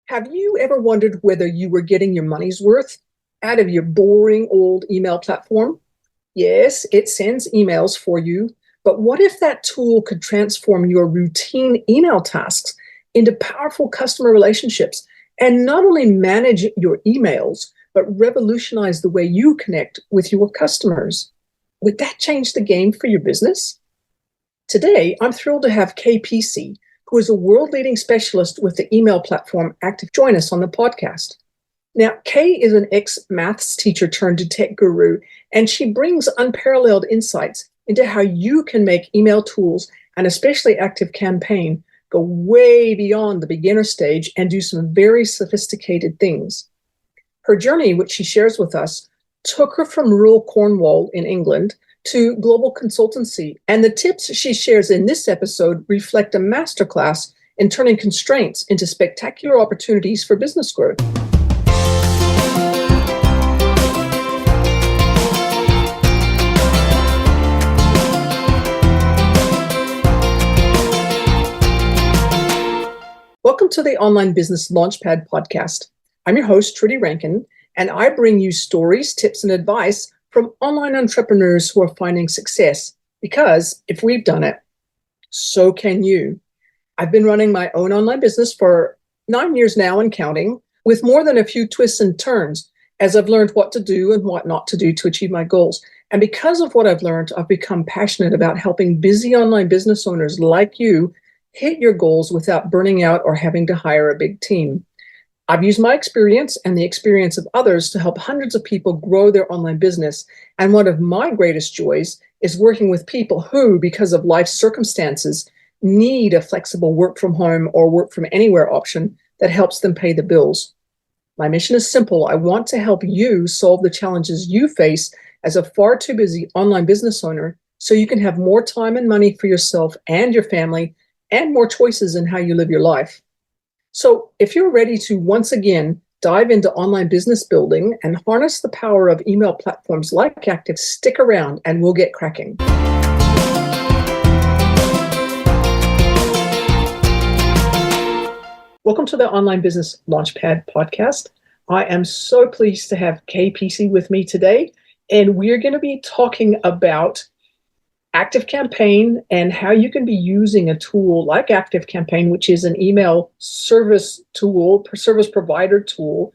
Have you ever wondered whether you were getting your money's worth out of your boring old email platform? Yes, it sends emails for you, but what if that tool could transform your routine email tasks into powerful customer relationships and not only manage your emails, but revolutionize the way you connect with your customers? Would that change the game for your business? Today, I'm thrilled to have Peacey, who is a world-leading specialist with the email platform Active, join us on the podcast. Now, Kay is an ex-maths teacher turned tech guru, and she brings unparalleled insights into how you can make email tools, and especially ActiveCampaign, go way beyond the beginner stage and do some very sophisticated things. Her journey, which she shares with us, took her from rural Cornwall in England to global consultancy, and the tips she shares in this episode reflect a masterclass in turning constraints into spectacular opportunities for business growth. Welcome to the Online Business Launchpad podcast. I'm your host, Trudy Rankin, and I bring you stories, tips, and advice from online entrepreneurs who are finding success, because if we've done it, so can you. I've been running my own online business for 9 years now and counting, with more than a few twists and turns as I've learned what to do and what not to do to achieve my goals. And because of what I've learned, I've become passionate about helping busy online business owners like you hit your goals without burning out or having to hire a big team. I've used my experience and the experience of others to help hundreds of people grow their online business. And one of my greatest joys is working with people who, because of life circumstances, need a flexible work from home or work from anywhere option that helps them pay the bills. My mission is simple. I want to help you solve the challenges you face as a far too busy online business owner so you can have more time and money for yourself and your family and more choices in how you live your life. So if you're ready to once again dive into online business building and harness the power of email platforms like Active, stick around and we'll get cracking. Welcome to the Online Business Launchpad podcast. I am so pleased to have Peacey with me today, and we're going to be talking about ActiveCampaign and how you can be using a tool like ActiveCampaign, which is an email service tool, service provider tool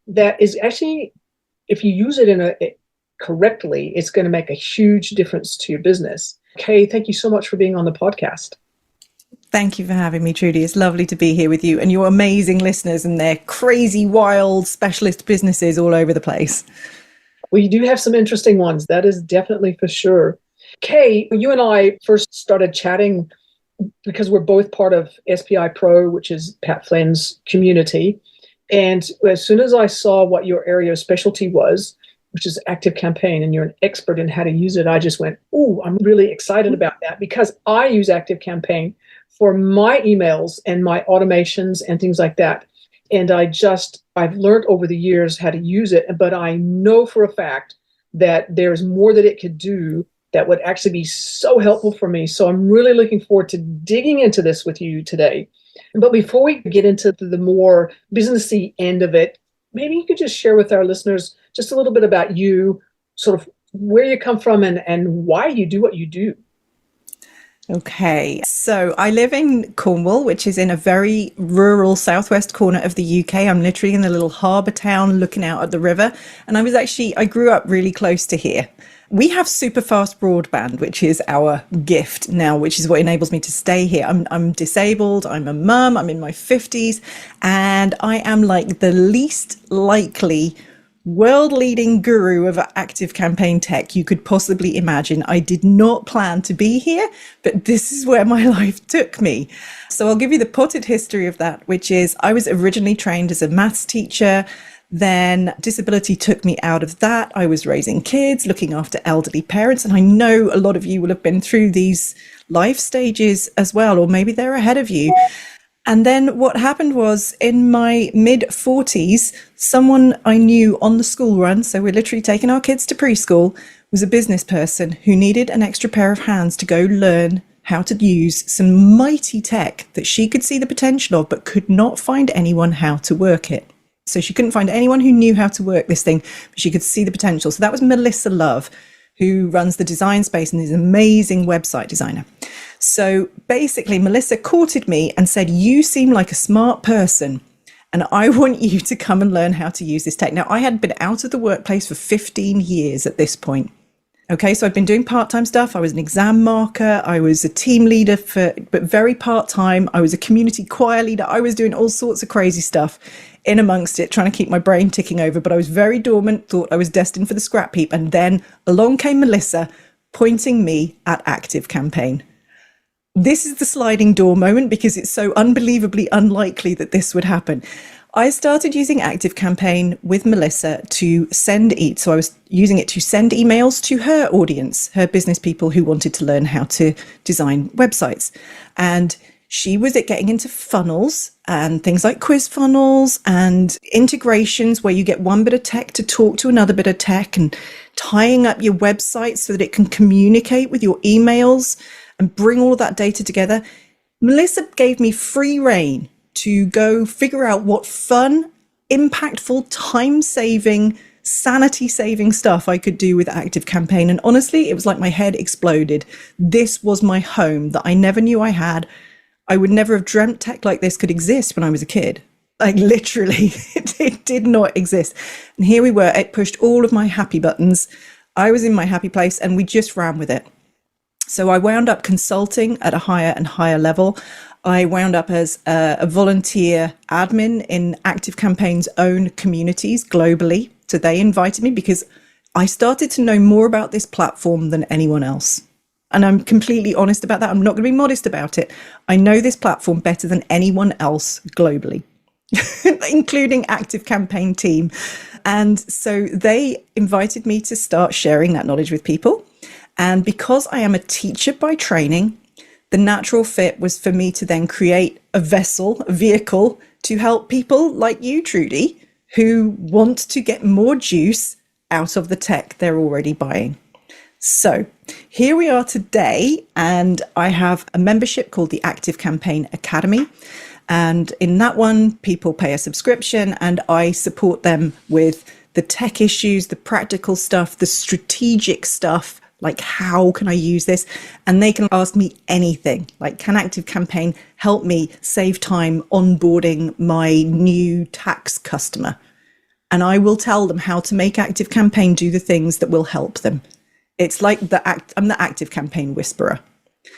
that is actually, if you use it correctly, it's going to make a huge difference to your business. Kay, thank you so much for being on the podcast. Thank you for having me, Trudy. It's lovely to be here with you and your amazing listeners and their crazy, wild, specialist businesses all over the place. We do have some interesting ones. That is definitely for sure. Kay, you and I first started chatting because we're both part of SPI Pro, which is Pat Flynn's community. And as soon as I saw what your area of specialty was, which is ActiveCampaign, and you're an expert in how to use it, I just went, ooh, I'm really excited about that, because I use ActiveCampaign for my emails and my automations and things like that. And I've learned over the years how to use it, but I know for a fact that there's more that it could do that would actually be so helpful for me. So I'm really looking forward to digging into this with you today. But before we get into the more businessy end of it, maybe you could just share with our listeners just a little bit about you, sort of where you come from and why you do what you do. Okay, so I live in Cornwall, which is in a very rural southwest corner of the UK. I'm literally in a little harbour town looking out at the river. And I grew up really close to here. We have super fast broadband, which is our gift now, which is what enables me to stay here. I'm disabled, I'm a mum, I'm in my 50s, and I am like the least likely world-leading guru of ActiveCampaign tech you could possibly imagine. I did not plan to be here, but this is where my life took me. So I'll give you the potted history of that, which is I was originally trained as a maths teacher. Then disability took me out of that. I was raising kids, looking after elderly parents. And I know a lot of you will have been through these life stages as well, or maybe they're ahead of you. And then what happened was in my mid-40s, someone I knew on the school run, so we're literally taking our kids to preschool, was a business person who needed an extra pair of hands to go learn how to use some mighty tech that she could see the potential of, but could not find anyone how to work it. So she couldn't find anyone who knew how to work this thing, but she could see the potential. So that was Melissa Love, who runs the design space and is an amazing website designer. So basically, Melissa courted me and said, you seem like a smart person, and I want you to come and learn how to use this tech. Now, I had been out of the workplace for 15 years at this point. Okay, so I've been doing part-time stuff. I was an exam marker. I was a team leader but very part-time. I was a community choir leader. I was doing all sorts of crazy stuff in amongst it, trying to keep my brain ticking over. But I was very dormant, thought I was destined for the scrap heap. And then along came Melissa, pointing me at ActiveCampaign. This is the sliding door moment because it's so unbelievably unlikely that this would happen. I started using ActiveCampaign with Melissa to so I was using it to send emails to her audience, her business people who wanted to learn how to design websites. And she was getting into funnels and things like quiz funnels and integrations where you get one bit of tech to talk to another bit of tech, and tying up your website so that it can communicate with your emails and bring all of that data together. Melissa gave me free rein to go figure out what fun, impactful, time-saving, sanity-saving stuff I could do with ActiveCampaign. And honestly, it was like my head exploded. This was my home that I never knew I had. I would never have dreamt tech like this could exist when I was a kid. Like literally, it did not exist. And here we were, it pushed all of my happy buttons. I was in my happy place and we just ran with it. So I wound up consulting at a higher and higher level. I wound up as a volunteer admin in ActiveCampaign's own communities globally. So they invited me because I started to know more about this platform than anyone else. And I'm completely honest about that. I'm not going to be modest about it. I know this platform better than anyone else globally, including ActiveCampaign team. And so they invited me to start sharing that knowledge with people. And because I am a teacher by training, the natural fit was for me to then create a vehicle to help people like you, Trudy, who want to get more juice out of the tech they're already buying. So here we are today, and I have a membership called the ActiveCampaign Academy. And in that one, people pay a subscription and I support them with the tech issues, the practical stuff, the strategic stuff, like how can I use this? And they can ask me anything, like can ActiveCampaign help me save time onboarding my new tax customer? And I will tell them how to make ActiveCampaign do the things that will help them. It's like I'm the ActiveCampaign whisperer.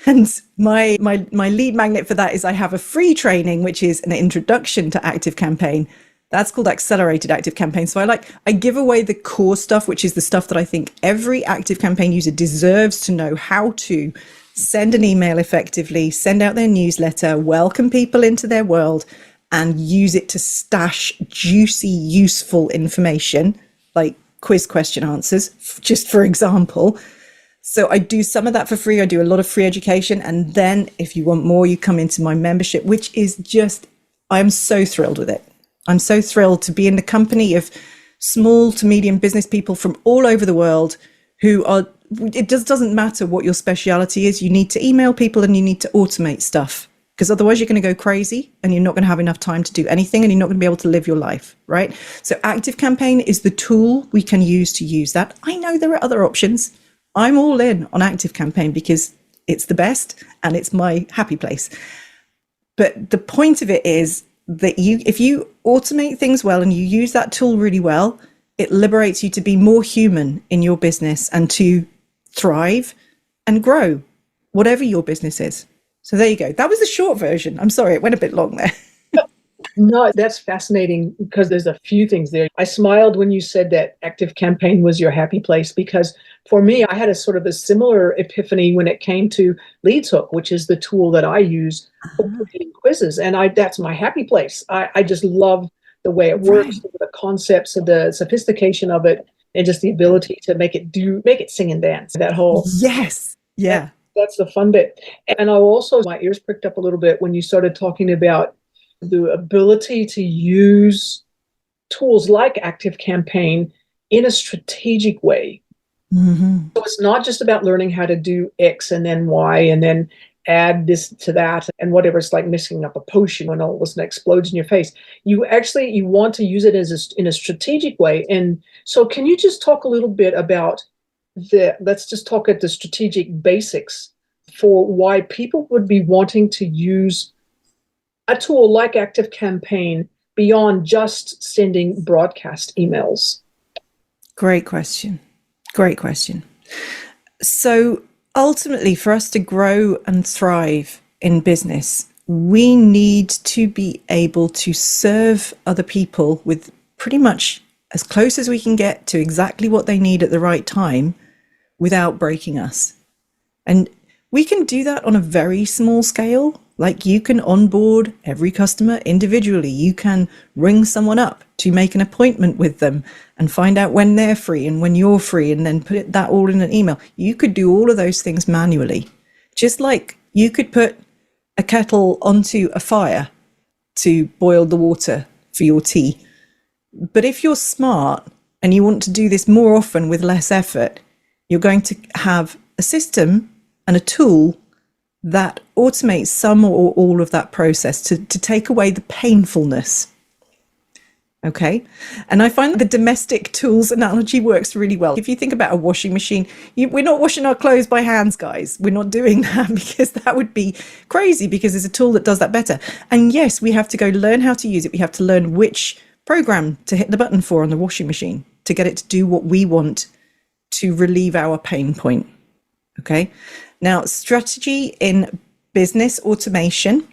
And my lead magnet for that is I have a free training, which is an introduction to ActiveCampaign. That's called Accelerated ActiveCampaign. So I give away the core stuff, which is the stuff that I think every ActiveCampaign user deserves to know how to send an email effectively, send out their newsletter, welcome people into their world, and use it to stash juicy, useful information, like quiz question answers, just for example. So I do some of that for free. I do a lot of free education. And then if you want more, you come into my membership, which is just, I'm so thrilled with it. I'm so thrilled to be in the company of small to medium business people from all over the world who are, it doesn't matter what your speciality is. You need to email people and you need to automate stuff, because otherwise you're going to go crazy and you're not going to have enough time to do anything and you're not going to be able to live your life, right? So ActiveCampaign is the tool we can use to use that. I know there are other options. I'm all in on ActiveCampaign because it's the best and it's my happy place. But the point of it is that if you automate things well and you use that tool really well, it liberates you to be more human in your business and to thrive and grow, whatever your business is. So there you go. That was the short version. I'm sorry, it went a bit long there. No, that's fascinating because there's a few things there. I smiled when you said that ActiveCampaign was your happy place, because for me, I had a sort of a similar epiphany when it came to LeadsHook, which is the tool that I use for creating quizzes. And that's my happy place. I just love the way it works, the concepts and the sophistication of it, and just the ability to make it sing and dance. That whole yes, yeah, that's the fun bit. And I also, my ears pricked up a little bit when you started talking about the ability to use tools like ActiveCampaign in a strategic way. Mm-hmm. So it's not just about learning how to do X and then Y and then add this to that, and whatever. It's like mixing up a potion when all of a sudden explodes in your face. You want to use it in a strategic way. And so can you just talk a little bit about let's just talk at the strategic basics for why people would be wanting to use a tool like ActiveCampaign beyond just sending broadcast emails? Great question. Great question. So ultimately, for us to grow and thrive in business, we need to be able to serve other people with pretty much as close as we can get to exactly what they need at the right time without breaking us. And we can do that on a very small scale. Like, you can onboard every customer individually. You can ring someone up to make an appointment with them and find out when they're free and when you're free, and then put that all in an email. You could do all of those things manually. Just like you could put a kettle onto a fire to boil the water for your tea. But if you're smart and you want to do this more often with less effort, you're going to have a system and a tool that automates some or all of that process to take away the painfulness. Okay. And I find the domestic tools analogy works really well. If you think about a washing machine, we're not washing our clothes by hands, guys. We're not doing that because that would be crazy, because there's a tool that does that better. And yes, we have to go learn how to use it. We have to learn which program to hit the button for on the washing machine to get it to do what we want to relieve our pain point. Okay. Now, strategy in business automation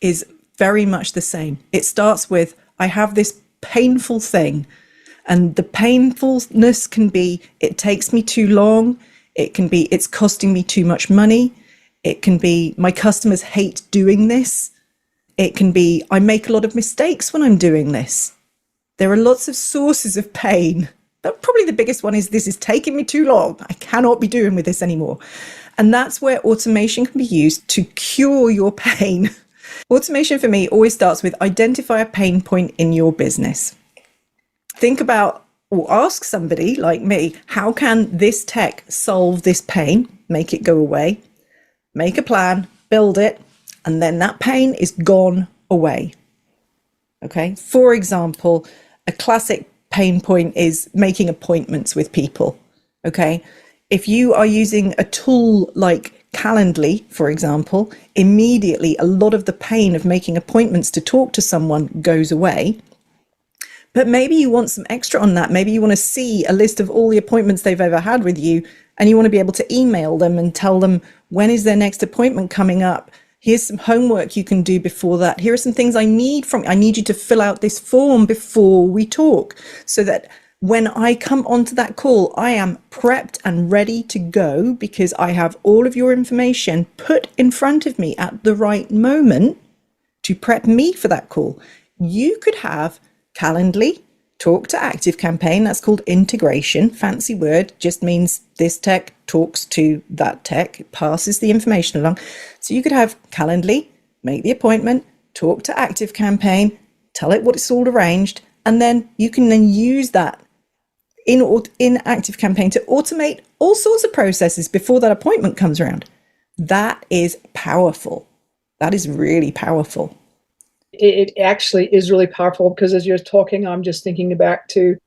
is very much the same. It starts with, I have this painful thing, and the painfulness can be, it takes me too long. It can be, it's costing me too much money. It can be, my customers hate doing this. It can be, I make a lot of mistakes when I'm doing this. There are lots of sources of pain, but probably the biggest one is, this is taking me too long. I cannot be doing with this anymore. And that's where automation can be used to cure your pain. Automation for me always starts with, identify a pain point in your business. Think about, or ask somebody like me, how can this tech solve this pain, make it go away, make a plan, build it, and then that pain is gone away. Okay. For example, a classic pain point is making appointments with people. Okay. If you are using a tool like Calendly, for example, immediately a lot of the pain of making appointments to talk to someone goes away. But maybe you want some extra on that. Maybe you want to see a list of all the appointments they've ever had with you, and you want to be able to email them and tell them, when is their next appointment coming up? Here's some homework you can do before that. Here are some things I need you to fill out this form before we talk, so that when I come onto that call, I am prepped and ready to go, because I have all of your information put in front of me at the right moment to prep me for that call. You could have Calendly talk to ActiveCampaign. That's called integration. Fancy word, just means this tech talks to that tech, it passes the information along. So you could have Calendly make the appointment, talk to ActiveCampaign, tell it what it's all arranged, and then you can then use that in ActiveCampaign to automate all sorts of processes before that appointment comes around. That is powerful. That is really powerful. It actually is really powerful, because as you're talking, I'm just thinking back to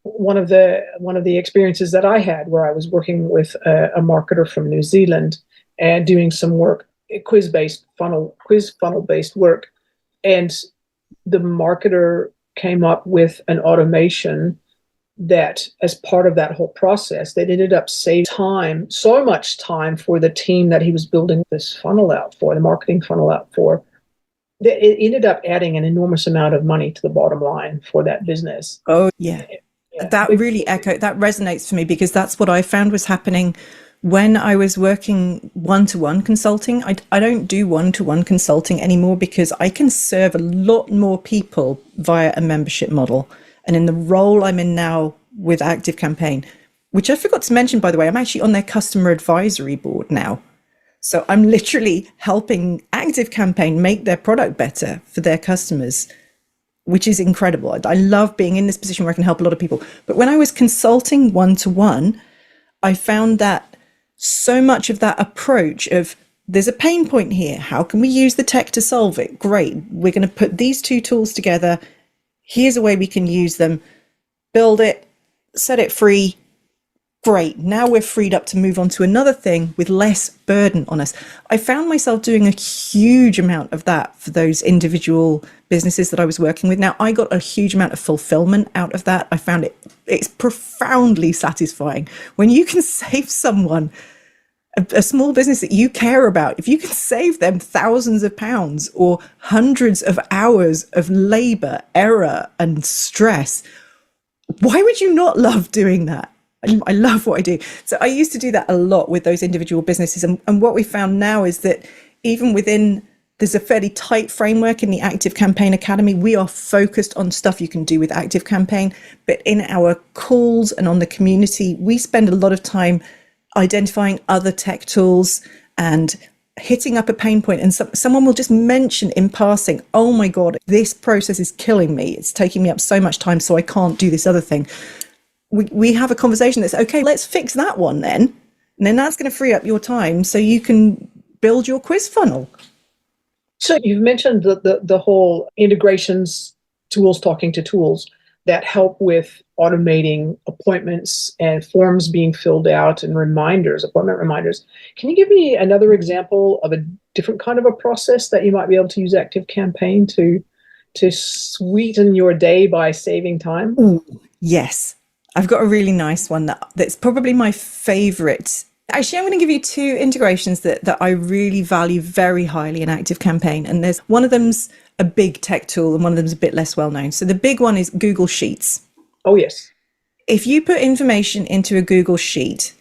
one of the experiences that I had, where I was working with a marketer from New Zealand and doing some work, quiz funnel based work, and the marketer came up with an automation that, as part of that whole process, that ended up saving time, so much time for the team that he was building this funnel out for, the marketing funnel out for, that it ended up adding an enormous amount of money to the bottom line for that business. Oh, yeah. That really that resonates for me, because that's what I found was happening when I was working one-to-one consulting. I don't do one-to-one consulting anymore, because I can serve a lot more people via a membership model. And in the role I'm in now with ActiveCampaign, which I forgot to mention, by the way, I'm actually on their customer advisory board now. So I'm literally helping ActiveCampaign make their product better for their customers, which is incredible. I love being in this position where I can help a lot of people. But when I was consulting one-to-one, I found that so much of that approach of there's a pain point here. How can we use the tech to solve it? Great. We're going to put these two tools together. Here's a way we can use them. Build it, set it free. Great. Now we're freed up to move on to another thing with less burden on us. I found myself doing a huge amount of that for those individual businesses that I was working with. Now, I got a huge amount of fulfillment out of that. I found it's profoundly satisfying when you can save someone, a small business that you care about, if you can save them thousands of pounds or hundreds of hours of labor, error, and stress. Why would you not love doing that? I love what I do. So I used to do that a lot with those individual businesses. And what we found now is that even within, there's a fairly tight framework in the ActiveCampaign Academy. We are focused on stuff you can do with ActiveCampaign. But in our calls and on the community, we spend a lot of time identifying other tech tools and hitting up a pain point. And someone will just mention in passing, oh my God, this process is killing me. It's taking me up so much time, so I can't do this other thing. We have a conversation that's, okay, let's fix that one then. And then that's going to free up your time so you can build your quiz funnel. So you've mentioned the whole integrations, tools talking to tools that help with automating appointments and forms being filled out and appointment reminders. Can you give me another example of a different kind of a process that you might be able to use ActiveCampaign to sweeten your day by saving time? Ooh, yes. I've got a really nice one that's probably my favorite. Actually, I'm going to give you two integrations that I really value very highly in ActiveCampaign. And there's one of them's a big tech tool and one of them's a bit less well known. So the big one is Google Sheets. Oh, yes. If you put information into a Google Sheet,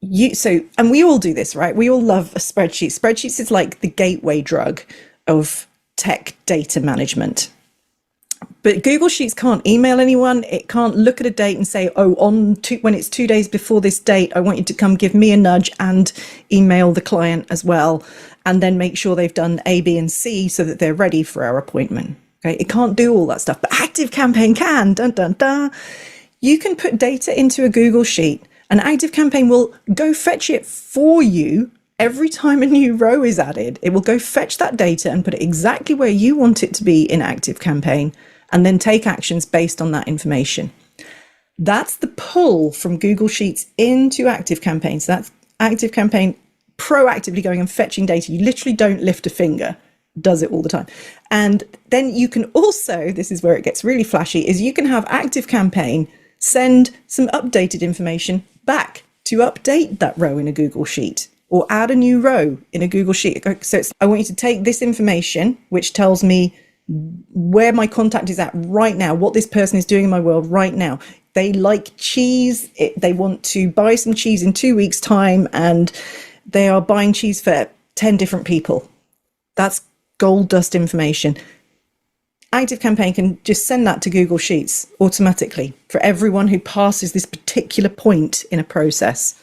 and we all do this, right? We all love a spreadsheet. Spreadsheets is like the gateway drug of tech data management. But Google Sheets can't email anyone. It can't look at a date and say, oh, when it's 2 days before this date, I want you to come give me a nudge and email the client as well. And then make sure they've done A, B, and C so that they're ready for our appointment. Okay, it can't do all that stuff, but ActiveCampaign can. Dun, dun, dun. You can put data into a Google Sheet and ActiveCampaign will go fetch it for you. Every time a new row is added, it will go fetch that data and put it exactly where you want it to be in ActiveCampaign, and then take actions based on that information. That's the pull from Google Sheets into ActiveCampaign. So that's ActiveCampaign proactively going and fetching data. You literally don't lift a finger, does it all the time. And then you can also, this is where it gets really flashy, is you can have ActiveCampaign send some updated information back to update that row in a Google Sheet, or add a new row in a Google Sheet. So I want you to take this information, which tells me where my contact is at right now, what this person is doing in my world right now. They like cheese. They want to buy some cheese in 2 weeks' time, and they are buying cheese for 10 different people. That's gold dust information. ActiveCampaign can just send that to Google Sheets automatically for everyone who passes this particular point in a process.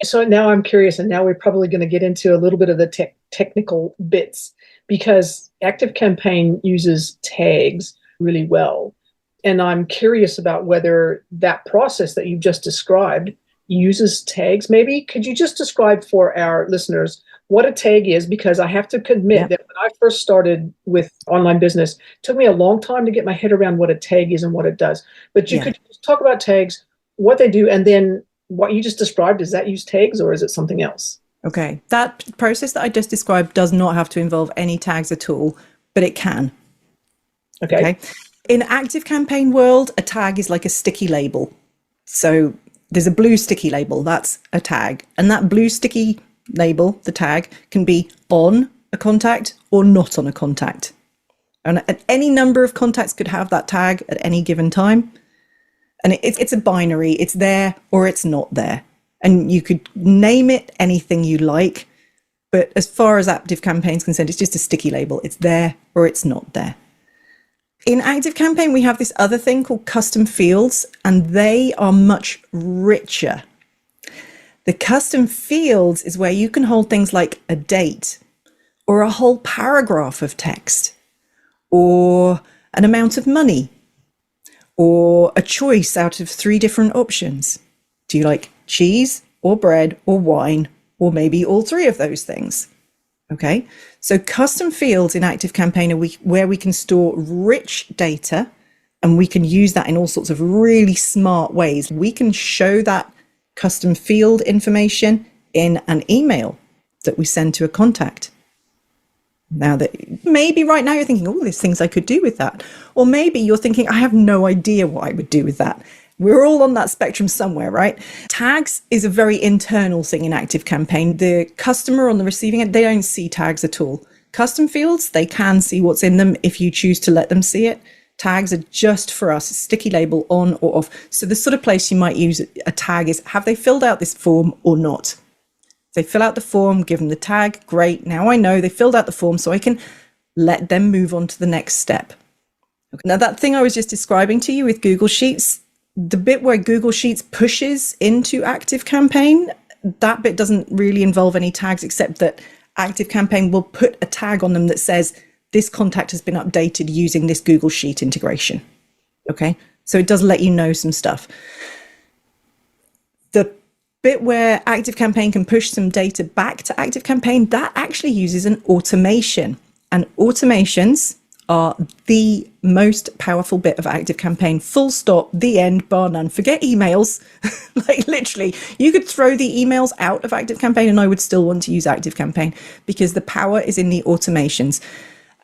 So now I'm curious, and now we're probably going to get into a little bit of the technical bits, because ActiveCampaign uses tags really well. And I'm curious about whether that process that you've just described uses tags. Maybe could you just describe for our listeners what a tag is? Because I have to admit that when I first started with online business, it took me a long time to get my head around what a tag is and what it does. But you could just talk about tags, what they do, and then what you just described. Does that use tags or is it something else? Okay, that process that I just described does not have to involve any tags at all, but it can. Okay. In ActiveCampaign world, a tag is like a sticky label. So there's a blue sticky label, that's a tag. And that blue sticky label, the tag, can be on a contact or not on a contact. And any number of contacts could have that tag at any given time. And it's a binary, it's there or it's not there. And you could name it anything you like, but as far as ActiveCampaign is concerned, it's just a sticky label. It's there or it's not there. In ActiveCampaign, we have this other thing called custom fields, and they are much richer. The custom fields is where you can hold things like a date or a whole paragraph of text or an amount of money or a choice out of 3 different options. Do you like cheese or bread or wine or maybe all three of those things. Okay, so custom fields in ActiveCampaign are where we can store rich data, and we can use that in all sorts of really smart ways. We can show that custom field information in an email that we send to a contact. Now that maybe right now you're thinking, oh, there's things I could do with that. Or maybe you're thinking, I have no idea what I would do with that. We're all on that spectrum somewhere, right? Tags is a very internal thing in ActiveCampaign. The customer on the receiving end, they don't see tags at all. Custom fields, they can see what's in them if you choose to let them see it. Tags are just for us, sticky label on or off. So the sort of place you might use a tag is, have they filled out this form or not? If they fill out the form, give them the tag, great. Now I know they filled out the form, so I can let them move on to the next step. Okay. Now that thing I was just describing to you with Google Sheets, the bit where Google Sheets pushes into ActiveCampaign, that bit doesn't really involve any tags, except that ActiveCampaign will put a tag on them that says, this contact has been updated using this Google Sheet integration. Okay, so it does let you know some stuff. The bit where ActiveCampaign can push some data back to ActiveCampaign, that actually uses an automation. And automations are the most powerful bit of ActiveCampaign. Full stop, the end, bar none. Forget emails. Like literally, you could throw the emails out of ActiveCampaign and I would still want to use ActiveCampaign because the power is in the automations.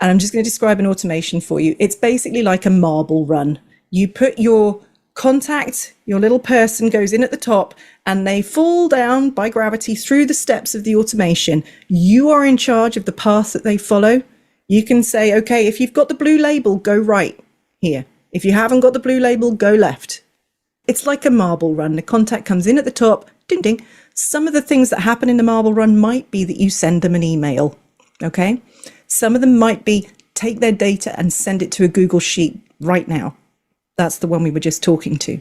And I'm just going to describe an automation for you. It's basically like a marble run. You put your contact, your little person goes in at the top and they fall down by gravity through the steps of the automation. You are in charge of the path that they follow. You can say, okay, if you've got the blue label, go right here. If you haven't got the blue label, go left. It's like a marble run. The contact comes in at the top, ding, ding. Some of the things that happen in the marble run might be that you send them an email, okay? Some of them might be take their data and send it to a Google Sheet right now. That's the one we were just talking to.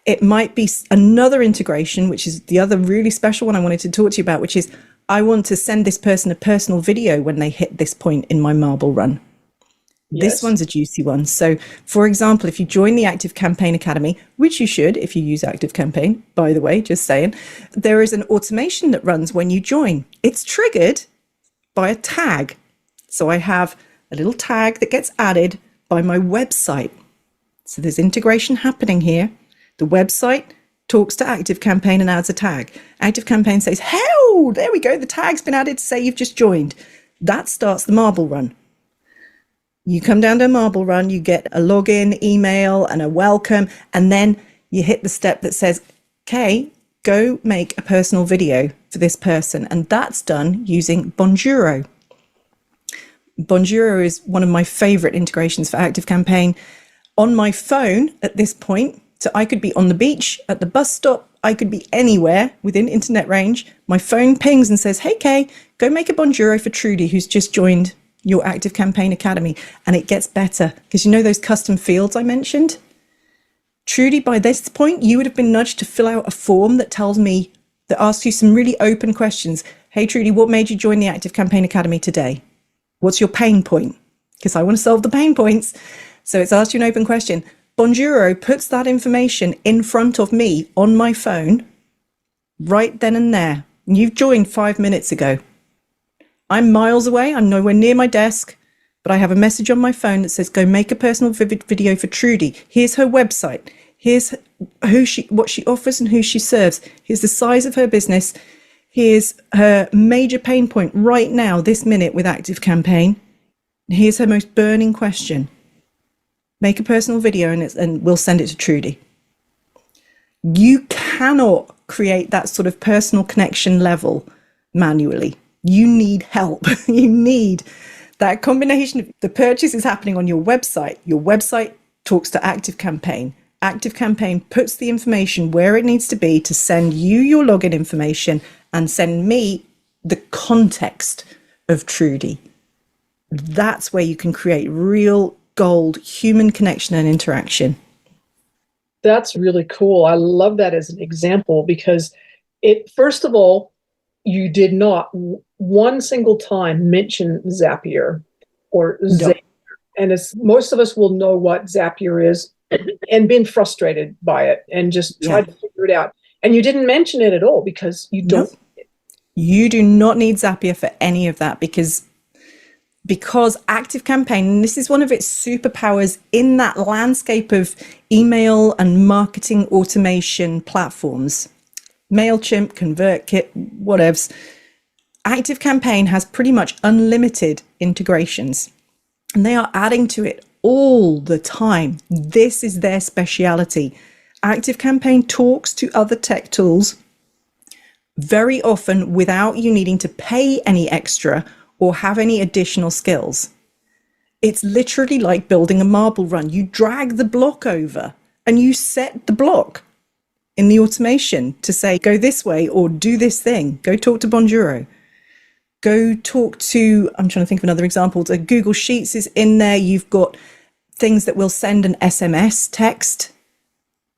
It might be another integration, which is the other really special one I wanted to talk to you about, which is I want to send this person a personal video when they hit this point in my marble run. Yes. This one's a juicy one. So, for example, if you join the ActiveCampaign Academy, which you should if you use ActiveCampaign, by the way, just saying, there is an automation that runs when you join. It's triggered by a tag. So I have a little tag that gets added by my website. So there's integration happening here. The website talks to ActiveCampaign and adds a tag. ActiveCampaign says, hell, there we go. The tag's been added to say you've just joined. That starts the marble run. You come down to a marble run, you get a login, email, and a welcome, and then you hit the step that says, okay, go make a personal video for this person. And that's done using Bonjoro. Bonjoro is one of my favorite integrations for ActiveCampaign on my phone at this point. So I could be on the beach, at the bus stop, I could be anywhere within internet range. My phone pings and says, hey, Kay, go make a Bonjoro for Trudy, who's just joined your ActiveCampaign Academy. And it gets better because you know those custom fields I mentioned? Trudy, by this point, you would have been nudged to fill out a form that tells me, that asks you some really open questions. Hey, Trudy, what made you join the ActiveCampaign Academy today? What's your pain point? Because I want to solve the pain points. So it's asked you an open question. Bonjoro puts that information in front of me on my phone right then and there. You've joined 5 minutes ago. I'm miles away. I'm nowhere near my desk, but I have a message on my phone that says, go make a personal video for Trudy. Here's her website. Here's what she offers and who she serves. Here's the size of her business. Here's her major pain point right now, this minute with ActiveCampaign. Here's her most burning question. Make a personal video and we'll send it to Trudy. You cannot create that sort of personal connection level manually. You need help. You need that combination of the purchase is happening on your website. Your website talks to ActiveCampaign. ActiveCampaign puts the information where it needs to be to send you your login information and send me the context of Trudy. That's where you can create real gold human connection and interaction. That's really cool. I love that as an example because first of all, you did not one single time mention Zapier or Zapier. And most of us will know what Zapier is and been frustrated by it and just tried to figure it out. And you didn't mention it at all because you don't. You do not need Zapier for any of that because ActiveCampaign, and this is one of its superpowers in that landscape of email and marketing automation platforms, MailChimp, ConvertKit, whatevs. ActiveCampaign has pretty much unlimited integrations, and they are adding to it all the time. This is their speciality. ActiveCampaign talks to other tech tools very often without you needing to pay any extra or have any additional skills. It's literally like building a marble run. You drag the block over and you set the block in the automation to say, go this way or do this thing. Go talk to Bonjoro. Go talk to, I'm trying to think of another example. The Google Sheets is in there. You've got things that will send an SMS text.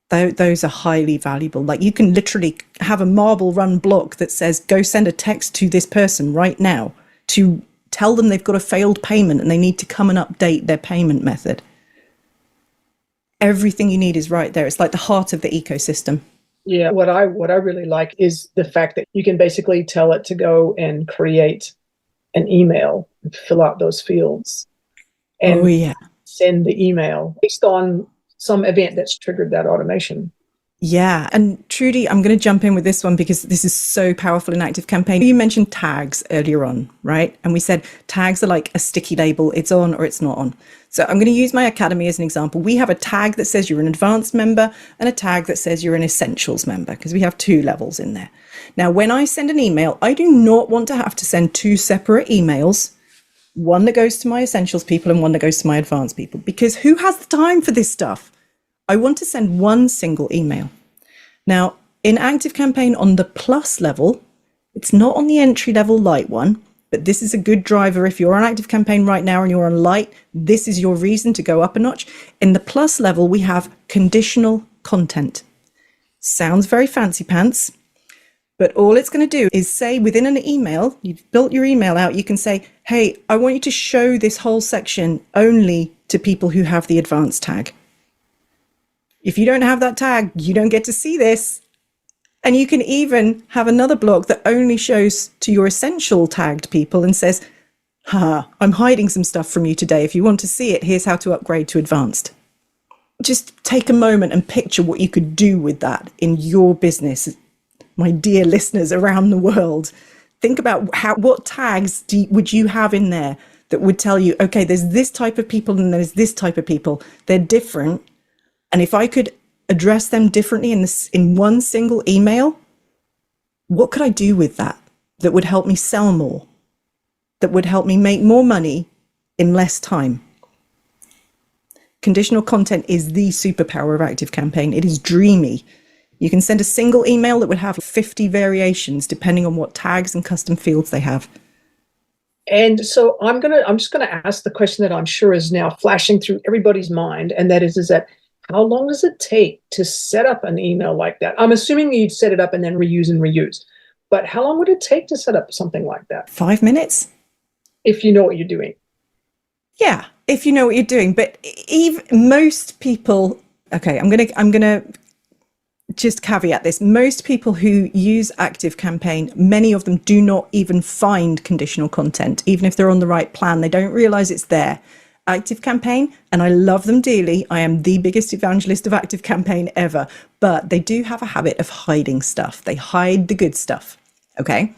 Those are highly valuable. Like you can literally have a marble run block that says, go send a text to this person right now to tell them they've got a failed payment and they need to come and update their payment method. Everything you need is right there. It's like the heart of the ecosystem. Yeah, what I really like is the fact that you can basically tell it to go and create an email, and fill out those fields, and send the email based on some event that's triggered that automation. Yeah. And Trudy, I'm going to jump in with this one because this is so powerful in ActiveCampaign. You mentioned tags earlier on, right? And we said tags are like a sticky label. It's on or it's not on. So I'm going to use my Academy as an example. We have a tag that says you're an advanced member and a tag that says you're an essentials member because we have 2 levels in there. Now, when I send an email, I do not want to have to send 2 separate emails, one that goes to my essentials people and one that goes to my advanced people, because who has the time for this stuff? I want to send one single email. Now, in ActiveCampaign on the plus level, it's not on the entry level light one, but this is a good driver. If you're on ActiveCampaign right now and you're on light, this is your reason to go up a notch. In the plus level, we have conditional content. Sounds very fancy pants, but all it's going to do is say within an email, you've built your email out, you can say, hey, I want you to show this whole section only to people who have the advanced tag. If you don't have that tag, you don't get to see this. And you can even have another block that only shows to your essential tagged people and says, I'm hiding some stuff from you today. If you want to see it, here's how to upgrade to advanced. Just take a moment and picture what you could do with that in your business. My dear listeners around the world, think about what tags would you have in there that would tell you, okay, there's this type of people and there's this type of people. They're different. And if I could address them differently in one single email, what could I do with that would help me sell more, that would help me make more money in less time? Conditional content is the superpower of ActiveCampaign. It is dreamy. You can send a single email that would have 50 variations depending on what tags and custom fields they have. And so I'm just gonna ask the question that I'm sure is now flashing through everybody's mind, and that is that how long does it take to set up an email like that? I'm assuming you'd set it up and then reuse. But how long would it take to set up something like that? 5 minutes. If you know what you're doing. Yeah, if you know what you're doing. But even most people, okay, I'm gonna just caveat this. Most people who use ActiveCampaign, many of them do not even find conditional content. Even if they're on the right plan, they don't realize it's there. ActiveCampaign, and I love them dearly. I am the biggest evangelist of ActiveCampaign ever, but they do have a habit of hiding stuff. They hide the good stuff. Okay.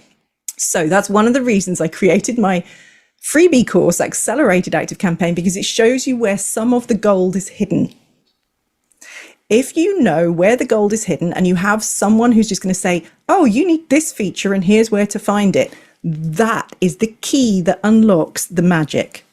So that's one of the reasons I created my freebie course, Accelerated ActiveCampaign, because it shows you where some of the gold is hidden. If you know where the gold is hidden and you have someone who's just going to say, oh, you need this feature and here's where to find it, that is the key that unlocks the magic.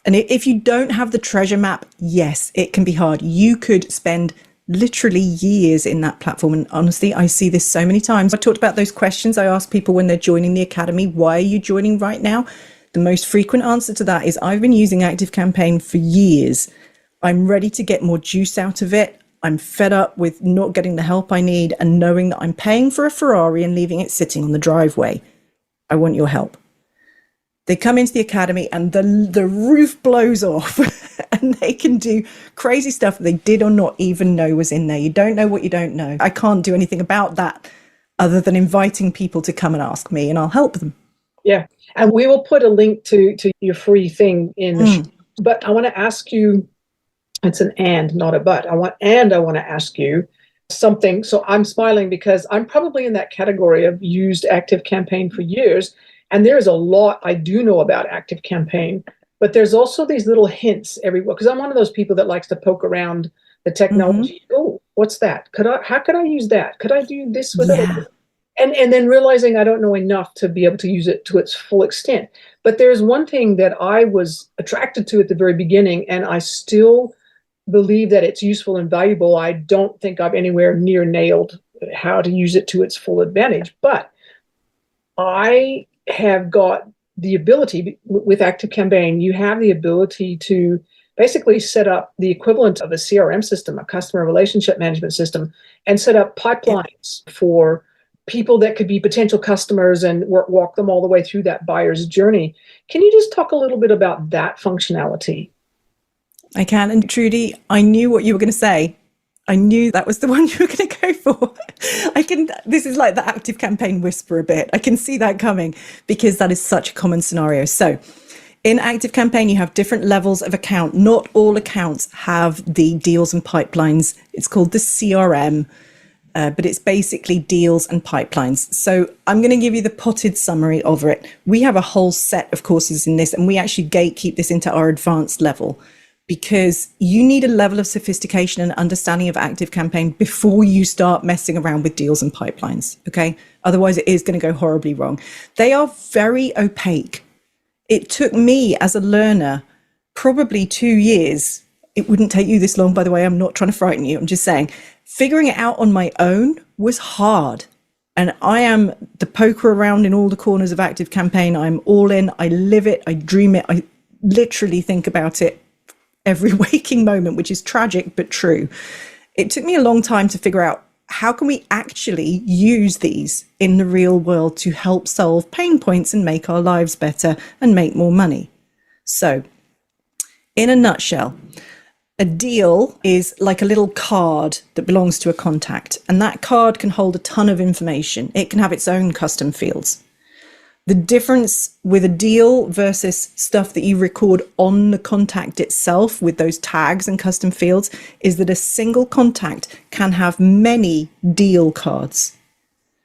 And if you don't have the treasure map, yes, it can be hard. You could spend literally years in that platform. And honestly, I see this so many times. I talked about those questions I ask people when they're joining the Academy. Why are you joining right now? The most frequent answer to that is I've been using ActiveCampaign for years. I'm ready to get more juice out of it. I'm fed up with not getting the help I need and knowing that I'm paying for a Ferrari and leaving it sitting on the driveway. I want your help. They come into the Academy and the roof blows off and they can do crazy stuff they did or not even know was in there. You don't know what you don't know. I can't do anything about that other than inviting people to come and ask me and I'll help them. Yeah. And we will put a link to your free thing in the show. But I want to ask you, it's an and, not a but. I want to ask you something. So I'm smiling because I'm probably in that category of used ActiveCampaign for years. And there's a lot I do know about ActiveCampaign, but there's also these little hints everywhere. Because I'm one of those people that likes to poke around the technology. Oh, what's that? How could I use that? Could I do this with it? And then realizing I don't know enough to be able to use it to its full extent. But there's one thing that I was attracted to at the very beginning, and I still believe that it's useful and valuable. I don't think I've anywhere near nailed how to use it to its full advantage. But I have got the ability, with ActiveCampaign, you have the ability to basically set up the equivalent of a CRM system, a customer relationship management system, and set up pipelines for people that could be potential customers and walk them all the way through that buyer's journey. Can you just talk a little bit about that functionality? I can. And Trudy, I knew what you were going to say. I knew that was the one you were going to go for. This is like the ActiveCampaign whisper a bit. I can see that coming because that is such a common scenario. So in ActiveCampaign, you have different levels of account. Not all accounts have the deals and pipelines. It's called the CRM. But it's basically deals and pipelines. So I'm going to give you the potted summary of it. We have a whole set of courses in this, and we actually gatekeep this into our advanced level because you need a level of sophistication and understanding of ActiveCampaign before you start messing around with deals and pipelines. Okay. Otherwise it is going to go horribly wrong. They are very opaque. It took me as a learner probably 2 years. It wouldn't take you this long, by the way. I'm not trying to frighten you. I'm just saying, figuring it out on my own was hard. And I am the poker around in all the corners of ActiveCampaign. I'm all in. I live it. I dream it. I literally think about it every waking moment, which is tragic, but true. It took me a long time to figure out how can we actually use these in the real world to help solve pain points and make our lives better and make more money. So in a nutshell, a deal is like a little card that belongs to a contact, and that card can hold a ton of information. It can have its own custom fields. The difference with a deal versus stuff that you record on the contact itself with those tags and custom fields is that a single contact can have many deal cards.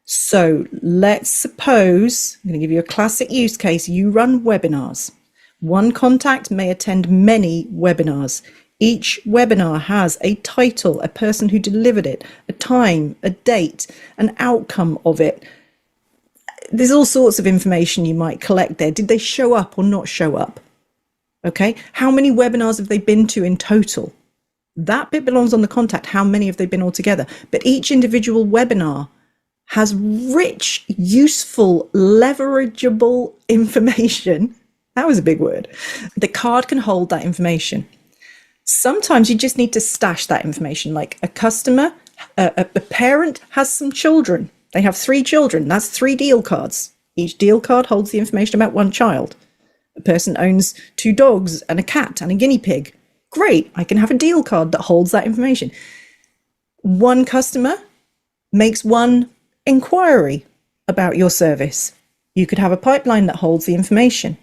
So let's suppose, I'm going to give you a classic use case. You run webinars. One contact may attend many webinars. Each webinar has a title, a person who delivered it, a time, a date, an outcome of it. There's all sorts of information you might collect there. Did they show up or not show up? Okay. How many webinars have they been to in total? That bit belongs on the contact. How many have they been altogether? But each individual webinar has rich, useful, leverageable information. That was a big word. The card can hold that information. Sometimes you just need to stash that information, like a customer, a parent has some children. They have 3 children. That's 3 deal cards. Each deal card holds the information about one child. A person owns 2 dogs and a cat and a guinea pig. Great. I can have a deal card that holds that information. One customer makes one inquiry about your service. You could have a pipeline that holds the information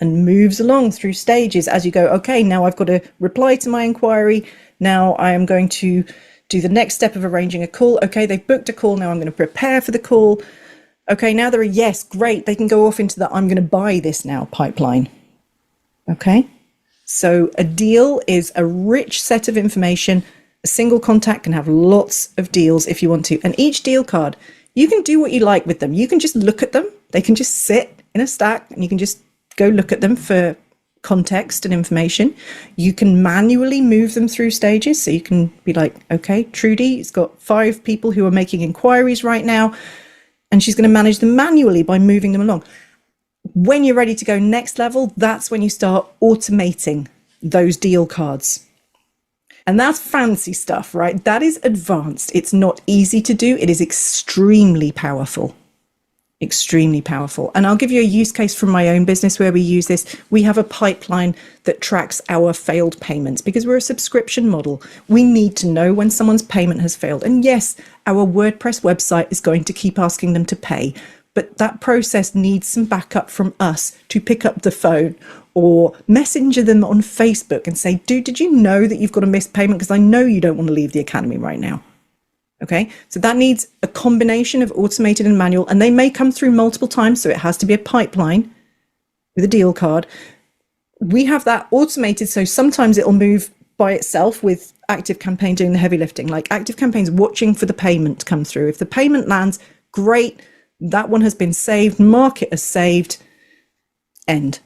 and moves along through stages as you go, okay, now I've got to reply to my inquiry. Now I am going to do the next step of arranging a call. Okay, they've booked a call. Now I'm going to prepare for the call. Okay, now they're a yes, great. They can go off into the I'm going to buy this now pipeline. Okay, so a deal is a rich set of information. A single contact can have lots of deals if you want to. And each deal card, you can do what you like with them. You can just look at them. They can just sit in a stack and you can just go look at them for context and information. You can manually move them through stages. So you can be like, okay, Trudy's got 5 people who are making inquiries right now, and she's going to manage them manually by moving them along. When you're ready to go next level, that's when you start automating those deal cards. And that's fancy stuff, right? That is advanced. It's not easy to do. It is extremely powerful. Extremely powerful. And I'll give you a use case from my own business where we use this. We have a pipeline that tracks our failed payments because we're a subscription model. We need to know when someone's payment has failed. And yes, our WordPress website is going to keep asking them to pay, but that process needs some backup from us to pick up the phone or messenger them on Facebook and say, dude, did you know that you've got a missed payment? Because I know you don't want to leave the academy right now. Okay, so that needs a combination of automated and manual, and they may come through multiple times, so it has to be a pipeline with a deal card. We have that automated, so sometimes it'll move by itself with ActiveCampaign doing the heavy lifting. Like ActiveCampaign's watching for the payment to come through. If the payment lands, great, that one has been saved, mark it as saved, end.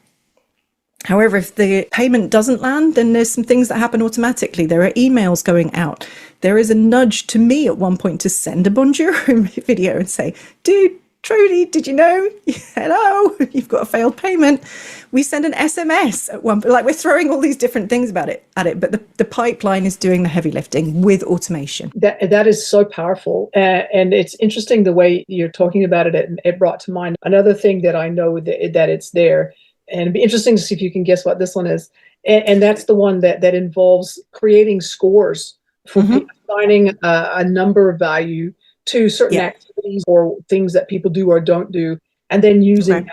However, if the payment doesn't land, then there's some things that happen automatically. There are emails going out. There is a nudge to me at one point to send a Bonjoro video and say, dude, Trudy, did you know? Hello, you've got a failed payment. We send an SMS at one point. Like, we're throwing all these different things at it, but the pipeline is doing the heavy lifting with automation. That is so powerful. And it's interesting the way you're talking about it. It brought to mind another thing that I know that it's there. And it'd be interesting to see if you can guess what this one is. And that's the one that involves creating scores for people, assigning a number value to certain activities or things that people do or don't do, and then using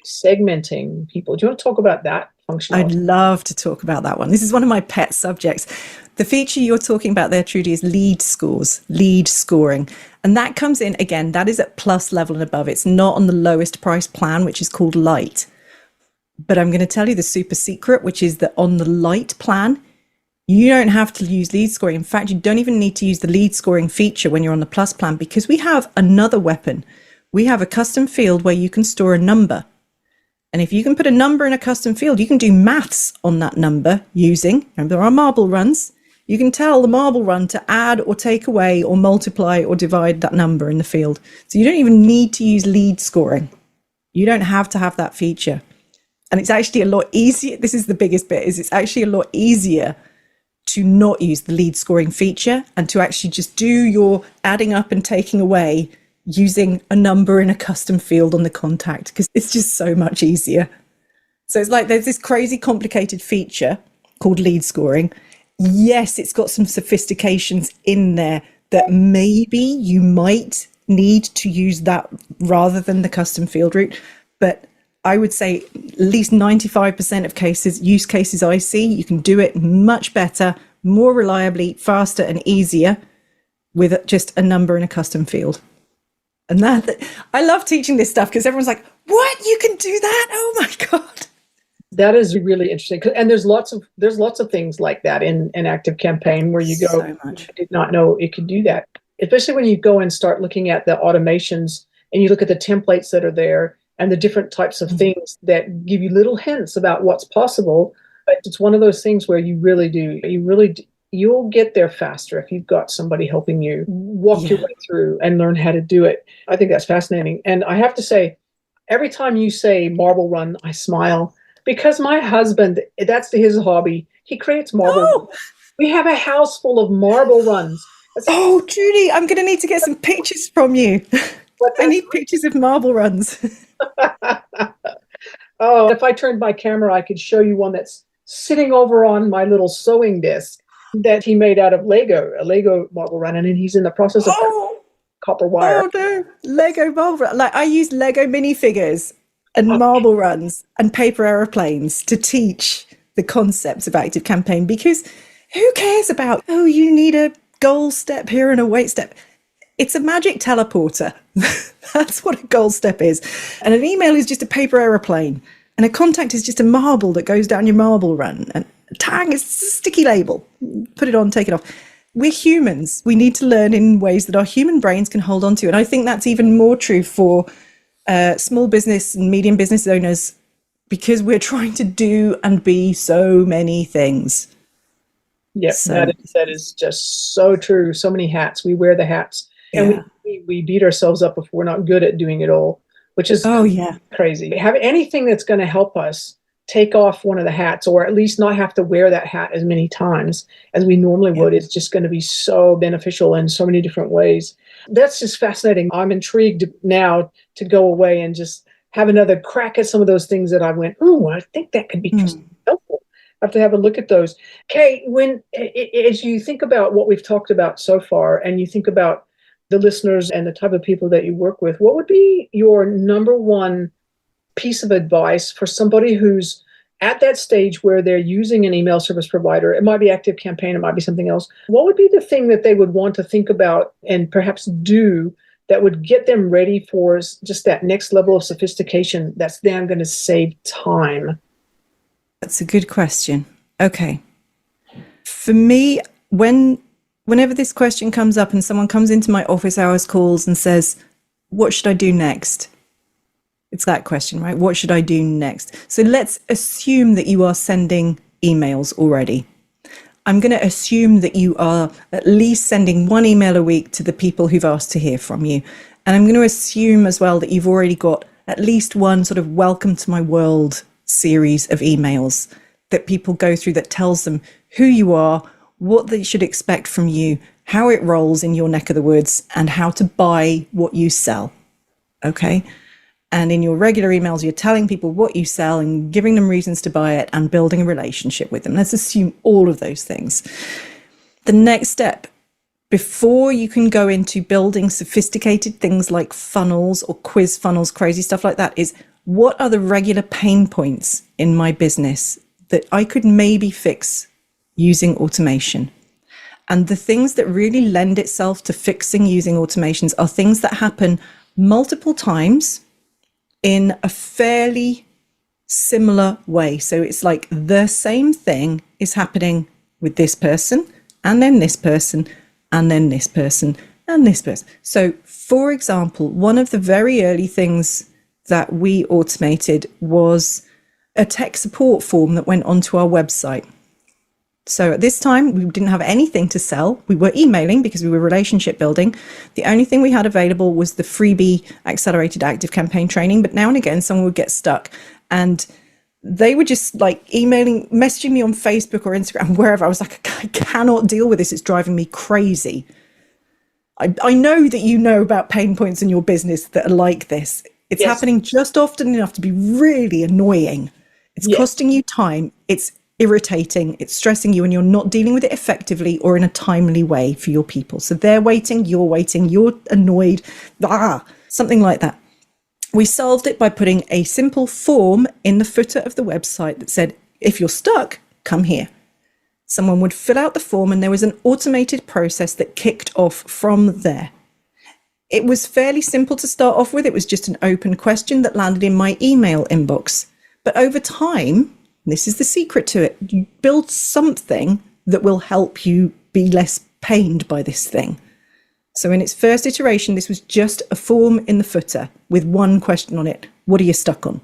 segmenting people. Do you want to talk about that functionality? I'd love to talk about that one. This is one of my pet subjects. The feature you're talking about there, Trudy, is lead scores, lead scoring. And that comes in, again, that is at plus level and above. It's not on the lowest price plan, which is called light. But I'm going to tell you the super secret, which is that on the light plan, you don't have to use lead scoring. In fact, you don't even need to use the lead scoring feature when you're on the plus plan, because we have another weapon. We have a custom field where you can store a number. And if you can put a number in a custom field, you can do maths on that number using, remember, there are marble runs. You can tell the marble run to add or take away or multiply or divide that number in the field. So you don't even need to use lead scoring. You don't have to have that feature. And it's actually a lot easier. This is the biggest bit, is it's actually a lot easier to not use the lead scoring feature and to actually just do your adding up and taking away using a number in a custom field on the contact, because it's just so much easier. So it's like there's this crazy complicated feature called lead scoring. Yes, it's got some sophistications in there that maybe you might need to use that rather than the custom field route. But I would say at least 95% of use cases I see, you can do it much better, more reliably, faster and easier with just a number in a custom field. And that, I love teaching this stuff because everyone's like, what? You can do that? Oh my God. That is really interesting. And there's lots of things like that in ActiveCampaign where you go, so much. I did not know it could do that. Especially when you go and start looking at the automations and you look at the templates that are there and the different types of things that give you little hints about what's possible. But it's one of those things where you'll get there faster if you've got somebody helping you walk your way through and learn how to do it. I think that's fascinating. And I have to say, every time you say marble run, I smile, because my husband, that's his hobby. He creates marble runs. We have a house full of marble runs. Oh, Judy, I'm going to need to get some pictures from you. I need pictures of marble runs. Oh, if I turned my camera, I could show you one that's sitting over on my little sewing disc that he made out of Lego, a Lego marble run, and he's in the process of copper wire. Oh no, Lego marble run. Like, I use Lego minifigures and marble runs and paper aeroplanes to teach the concepts of ActiveCampaign, because who cares about, oh, you need a goal step here and a wait step. It's a magic teleporter. That's what a goal step is. And an email is just a paper aeroplane. And a contact is just a marble that goes down your marble run. And a tag is a sticky label. Put it on, take it off. We're humans. We need to learn in ways that our human brains can hold on to. And I think that's even more true for small business and medium business owners, because we're trying to do and be so many things. Yes, that is just so true. So many hats. We wear the hats. And we beat ourselves up if we're not good at doing it all, which is crazy. Have anything that's going to help us take off one of the hats, or at least not have to wear that hat as many times as we normally would, is just going to be so beneficial in so many different ways. That's just fascinating. I'm intrigued now to go away and just have another crack at some of those things that I went, oh, I think that could be just helpful. I have to have a look at those. Kay, as you think about what we've talked about so far, and you think about the listeners and the type of people that you work with, what would be your number one piece of advice for somebody who's at that stage where they're using an email service provider? It might be ActiveCampaign, it might be something else. What would be the thing that they would want to think about and perhaps do that would get them ready for just that next level of sophistication that's then going to save time? That's a good question. Okay. For me, whenever this question comes up and someone comes into my office hours calls and says, what should I do next? It's that question, right? What should I do next? So let's assume that you are sending emails already. I'm going to assume that you are at least sending one email a week to the people who've asked to hear from you. And I'm going to assume as well that you've already got at least one sort of welcome to my world series of emails that people go through that tells them who you are, what they should expect from you, how it rolls in your neck of the woods, and how to buy what you sell. Okay? And in your regular emails, you're telling people what you sell and giving them reasons to buy it and building a relationship with them. Let's assume all of those things. The next step, before you can go into building sophisticated things like funnels or quiz funnels, crazy stuff like that, is what are the regular pain points in my business that I could maybe fix using automation? And the things that really lend itself to fixing using automations are things that happen multiple times in a fairly similar way. So it's like the same thing is happening with this person, and then this person, and then this person, and this person. So, for example, one of the very early things that we automated was a tech support form that went onto our website. So at this time, we didn't have anything to sell. We were emailing because we were relationship building. The only thing we had available was the freebie accelerated ActiveCampaign training. But now and again, someone would get stuck and they were just like messaging me on Facebook or Instagram, wherever. I was like, I cannot deal with this. It's driving me crazy. I know that you know about pain points in your business that are like this. It's happening just often enough to be really annoying. It's costing you time. It's irritating, it's stressing you, and you're not dealing with it effectively or in a timely way for your people. So they're waiting, you're annoyed, something like that. We solved it by putting a simple form in the footer of the website that said, if you're stuck, come here. Someone would fill out the form and there was an automated process that kicked off from there. It was fairly simple to start off with. It was just an open question that landed in my email inbox. But over time, this is the secret to it, you build something that will help you be less pained by this thing. So in its first iteration, this was just a form in the footer with one question on it. What are you stuck on?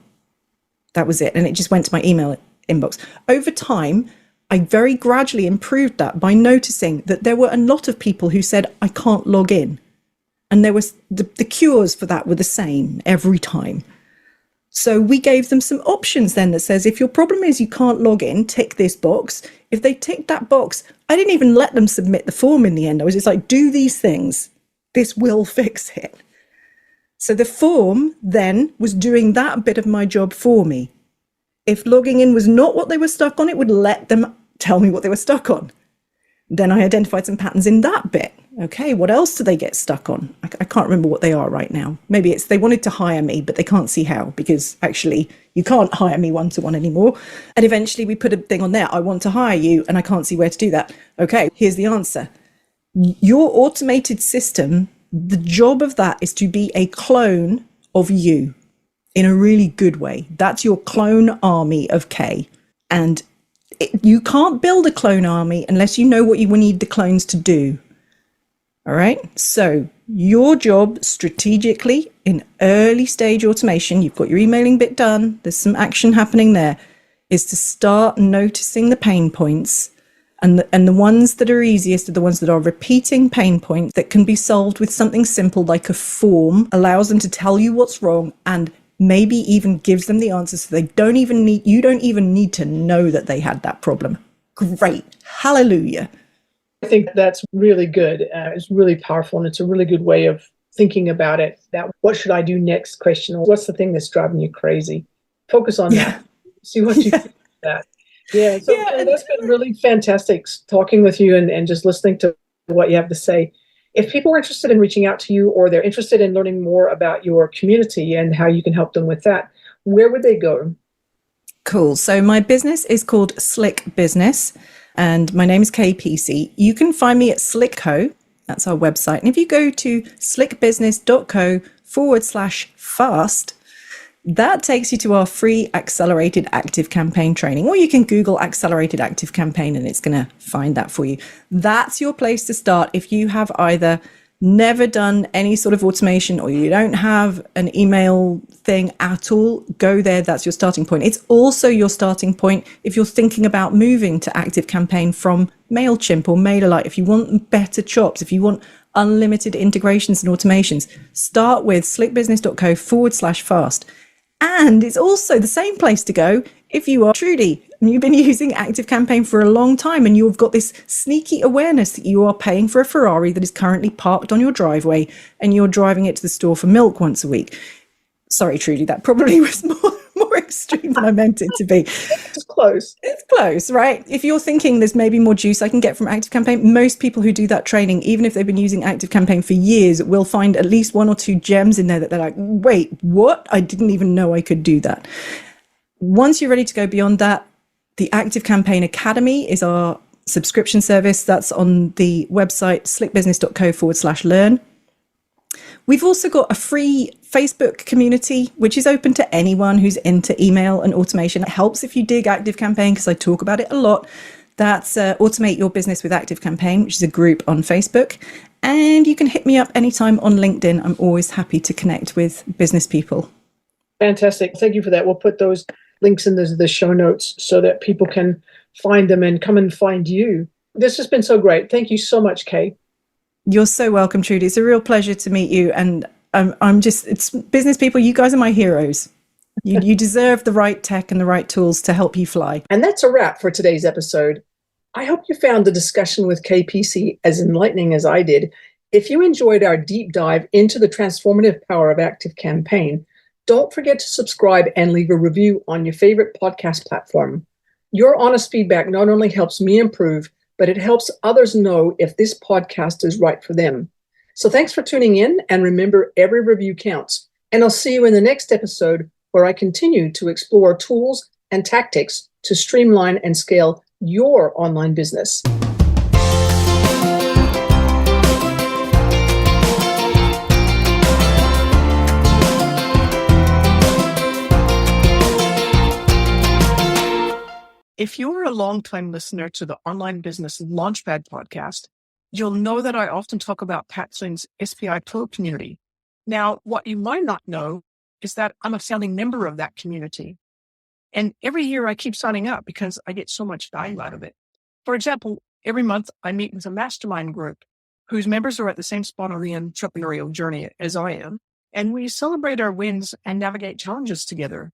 That was it. And it just went to my email inbox. Over time, I very gradually improved that by noticing that there were a lot of people who said, I can't log in. And there was the cures for that were the same every time. So we gave them some options then that says, if your problem is you can't log in, tick this box. If they ticked that box, I didn't even let them submit the form in the end. I was just like, do these things. This will fix it. So the form then was doing that bit of my job for me. If logging in was not what they were stuck on, it would let them tell me what they were stuck on. Then I identified some patterns in that bit. Okay, what else do they get stuck on? I can't remember what they are right now. Maybe it's they wanted to hire me, but they can't see how, because actually you can't hire me one-to-one anymore. And eventually we put a thing on there, I want to hire you, and I can't see where to do that. Okay, here's the answer. Your automated system, the job of that is to be a clone of you in a really good way. That's your clone army of K. And you can't build a clone army unless you know what you need the clones to do. All right. So your job strategically in early stage automation, you've got your emailing bit done. There's some action happening there, is to start noticing the pain points, and the ones that are easiest are the ones that are repeating pain points that can be solved with something simple like a form, allows them to tell you what's wrong and maybe even gives them the answers so you don't even need to know that they had that problem. Great. Hallelujah. I think that's really good. It's really powerful, and it's a really good way of thinking about it. That what should I do next question? What's the thing that's driving you crazy? Focus on that. See what you think of that. Yeah. So that's been really fantastic talking with you and just listening to what you have to say. If people are interested in reaching out to you, or they're interested in learning more about your community and how you can help them with that, where would they go? Cool. So my business is called Slick Business, and my name is Peacey. You can find me at Slickco. That's our website. And if you go to slickbusiness.co/fast, that takes you to our free accelerated ActiveCampaign training, or you can Google accelerated ActiveCampaign and it's going to find that for you. That's your place to start if you have either never done any sort of automation or you don't have an email thing at all. Go there. That's your starting point. It's also your starting point if you're thinking about moving to ActiveCampaign from MailChimp or MailerLite. If you want better chops, if you want unlimited integrations and automations, start with slickbusiness.co/fast. And it's also the same place to go if you are Trudy and you've been using ActiveCampaign for a long time and you've got this sneaky awareness that you are paying for a Ferrari that is currently parked on your driveway and you're driving it to the store for milk once a week. Sorry, Trudy, that probably was more extreme than I meant it to be. It's close. It's close, right? If you're thinking there's maybe more juice I can get from ActiveCampaign, most people who do that training, even if they've been using ActiveCampaign for years, will find at least one or two gems in there that they're like, wait, what? I didn't even know I could do that. Once you're ready to go beyond that, the ActiveCampaign Academy is our subscription service. That's on the website slickbusiness.co/learn. We've also got a free Facebook community, which is open to anyone who's into email and automation. It helps if you dig ActiveCampaign because I talk about it a lot. That's Automate Your Business with ActiveCampaign, which is a group on Facebook. And you can hit me up anytime on LinkedIn. I'm always happy to connect with business people. Fantastic. Thank you for that. We'll put those links in the show notes so that people can find them and come and find you. This has been so great. Thank you so much, Kay. You're so welcome, Trudy. It's a real pleasure to meet you. And it's business people. You guys are my heroes. You deserve the right tech and the right tools to help you fly. And that's a wrap for today's episode. I hope you found the discussion with Peacey as enlightening as I did. If you enjoyed our deep dive into the transformative power of ActiveCampaign, don't forget to subscribe and leave a review on your favorite podcast platform. Your honest feedback not only helps me improve, but it helps others know if this podcast is right for them. So thanks for tuning in, and remember, every review counts. And I'll see you in the next episode where I continue to explore tools and tactics to streamline and scale your online business. If you're a longtime listener to the Online Business Launchpad podcast, you'll know that I often talk about Patlin's SPI Pro community. Now, what you might not know is that I'm a founding member of that community. And every year I keep signing up because I get so much value out of it. For example, every month I meet with a mastermind group whose members are at the same spot on the entrepreneurial journey as I am. And we celebrate our wins and navigate challenges together.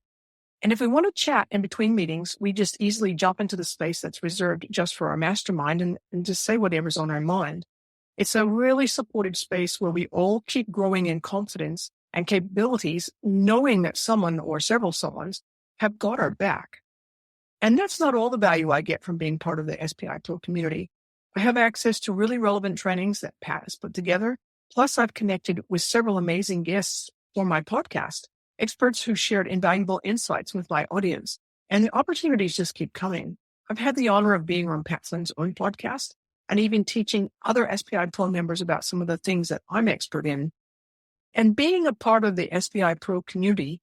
And if we want to chat in between meetings, we just easily jump into the space that's reserved just for our mastermind and just say whatever's on our mind. It's a really supportive space where we all keep growing in confidence and capabilities, knowing that someone or several someones have got our back. And that's not all the value I get from being part of the SPI Pro community. I have access to really relevant trainings that Pat has put together. Plus, I've connected with several amazing guests for my podcast, experts who shared invaluable insights with my audience, and the opportunities just keep coming. I've had the honor of being on Patlin's own podcast and even teaching other SPI Pro members about some of the things that I'm expert in. And being a part of the SPI Pro community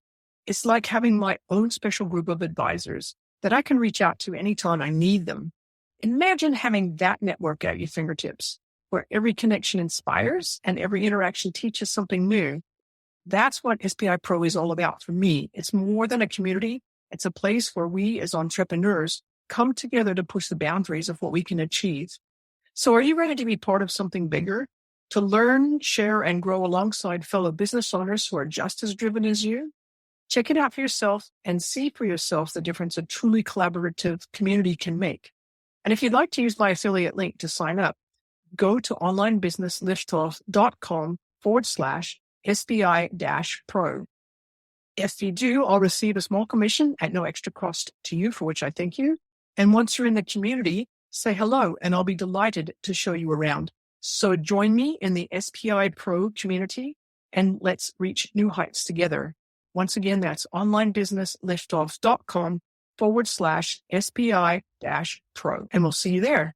is like having my own special group of advisors that I can reach out to anytime I need them. Imagine having that network at your fingertips, where every connection inspires and every interaction teaches something new. That's what SPI Pro is all about for me. It's more than a community. It's a place where we as entrepreneurs come together to push the boundaries of what we can achieve. So are you ready to be part of something bigger? To learn, share, and grow alongside fellow business owners who are just as driven as you? Check it out for yourself and see for yourself the difference a truly collaborative community can make. And if you'd like to use my affiliate link to sign up, go to onlinebusinessliftoff.com/SBI-pro. If you do, I'll receive a small commission at no extra cost to you, for which I thank you. And once you're in the community, say hello, and I'll be delighted to show you around. So join me in the SPI Pro community, and let's reach new heights together. Once again, that's onlinebusinessliftoff.com/SPI-pro. And we'll see you there.